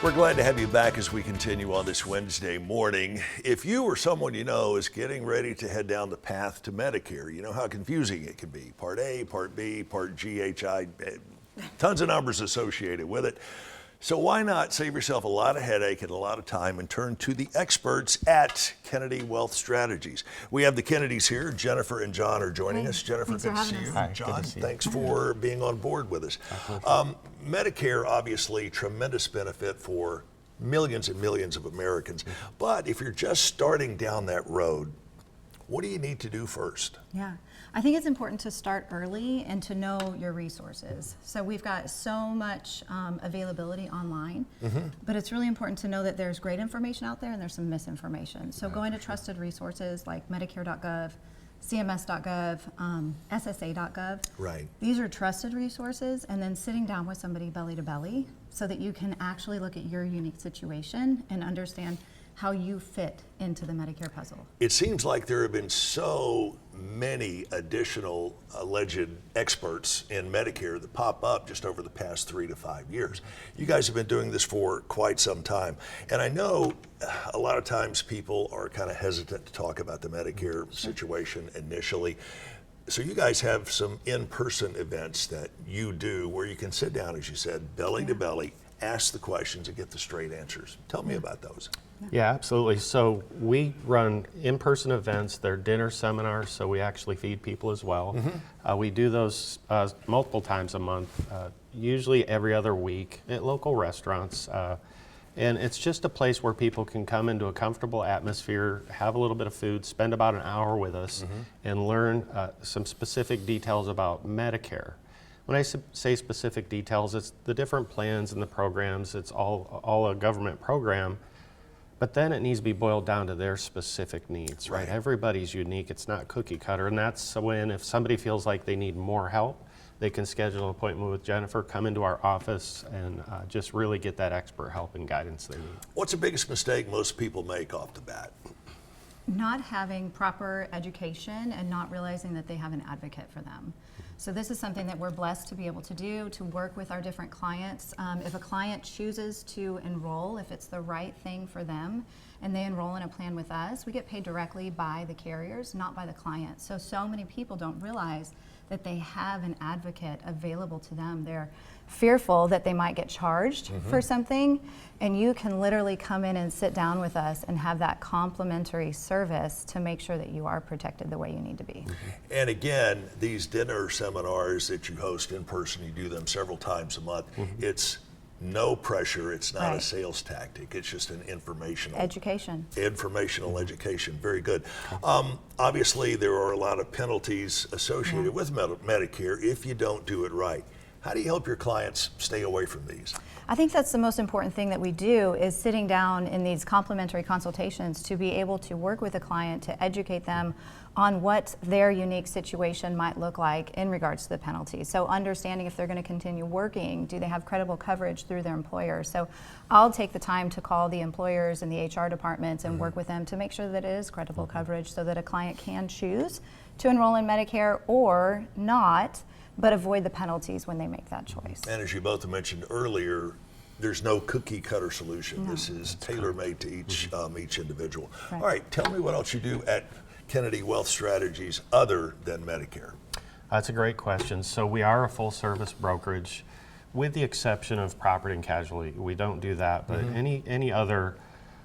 We're glad to have you back as we continue on this Wednesday morning. If you or someone you know is getting ready to head down the path to Medicare, you know how confusing it can be. Part A, Part B, Part G, HI, tons of numbers associated with it. So why not save yourself a lot of headache and a lot of time and turn to the experts at Kennedy Wealth Strategies. We have the Kennedys here. Jennifer and John are joining us. Jennifer, good to see you. Hi, John, see you. thanks for being on board with us. Medicare, obviously, tremendous benefit for millions and millions of Americans. But if you're just starting down that road, what do you need to do first? Yeah, I think it's important to start early and to know your resources. So we've got so much availability online, but it's really important to know that there's great information out there and there's some misinformation. So going to trusted resources like Medicare.gov, CMS.gov, SSA.gov. Right. These are trusted resources, and then sitting down with somebody belly to belly so that you can actually look at your unique situation and understand how you fit into the Medicare puzzle. It seems like there have been so many additional alleged experts in Medicare that pop up just over the past 3 to 5 years. You guys have been doing this for quite some time. And I know a lot of times people are kind of hesitant to talk about the Medicare situation initially. So you guys have some in-person events that you do where you can sit down, as you said, belly to belly, ask the questions and get the straight answers. Tell me about those. Yeah, absolutely. So we run in-person events. They're dinner seminars, so we actually feed people as well. We do those multiple times a month, usually every other week at local restaurants. And it's just a place where people can come into a comfortable atmosphere, have a little bit of food, spend about an hour with us, and learn some specific details about Medicare. When I say specific details, it's the different plans and the programs. It's all a government program. But then it needs to be boiled down to their specific needs, right? Everybody's unique. It's not cookie cutter. And that's when if somebody feels like they need more help, they can schedule an appointment with Jennifer, come into our office, and just really get that expert help and guidance they need. What's the biggest mistake most people make off the bat? Not having proper education and not realizing that they have an advocate for them. So this is something that we're blessed to be able to do, to work with our different clients. If a client chooses to enroll, if it's the right thing for them, and they enroll in a plan with us, we get paid directly by the carriers, not by the client. So many people don't realize that they have an advocate available to them. They're fearful that they might get charged for something, and you can literally come in and sit down with us and have that complimentary service to make sure that you are protected the way you need to be. And again, these dinner seminars that you host in person, you do them several times a month. It's no pressure. It's not a sales tactic. It's just an informational education. Education. Very good. Obviously, there are a lot of penalties associated with Medicare if you don't do it right. How do you help your clients stay away from these? I think that's the most important thing that we do is sitting down in these complimentary consultations to be able to work with a client to educate them on what their unique situation might look like in regards to the penalties. So understanding if they're going to continue working, do they have credible coverage through their employer? So I'll take the time to call the employers and the HR departments and work with them to make sure that it is credible coverage so that a client can choose to enroll in Medicare or not, but avoid the penalties when they make that choice. And as you both mentioned earlier, there's no cookie cutter solution. No. This is tailor-made to each individual. All right, tell me what else you do at Kennedy Wealth Strategies other than Medicare. That's a great question. So we are a full service brokerage with the exception of property and casualty. We don't do that, but any other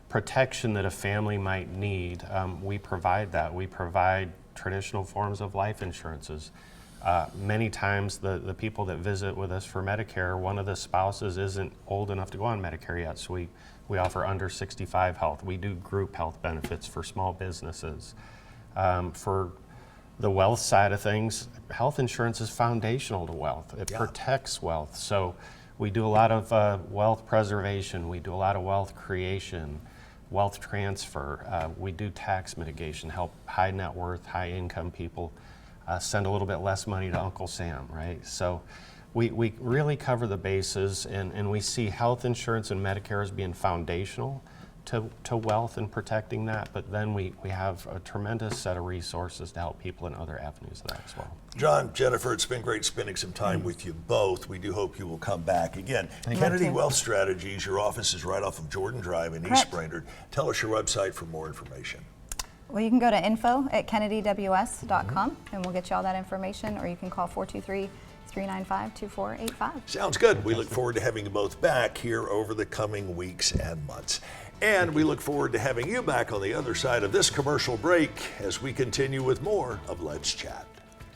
protection that a family might need, we provide that. We provide traditional forms of life insurances. Many times the people that visit with us for Medicare, one of the spouses isn't old enough to go on Medicare yet, so we offer under 65 health. We do group health benefits for small businesses. For the wealth side of things, health insurance is foundational to wealth. It protects wealth. So we do a lot of wealth preservation. We do a lot of wealth creation, wealth transfer. We do tax mitigation, help high net worth, high income people send a little bit less money to Uncle Sam, right? So we really cover the bases, and we see health insurance and Medicare as being foundational to wealth and protecting that, but then we have a tremendous set of resources to help people in other avenues of that as well. John, Jennifer, it's been great spending some time with you both. We do hope you will come back again. Kennedy you. Wealth Strategies, your office is right off of Jordan Drive in East Correct. Brainerd. Tell us your website for more information. Well, you can go to info@kennedyws.com and we'll get you all that information, or you can call 423-395-2485. Sounds good. We look forward to having you both back here over the coming weeks and months. And we look forward to having you back on the other side of this commercial break as we continue with more of Let's Chat.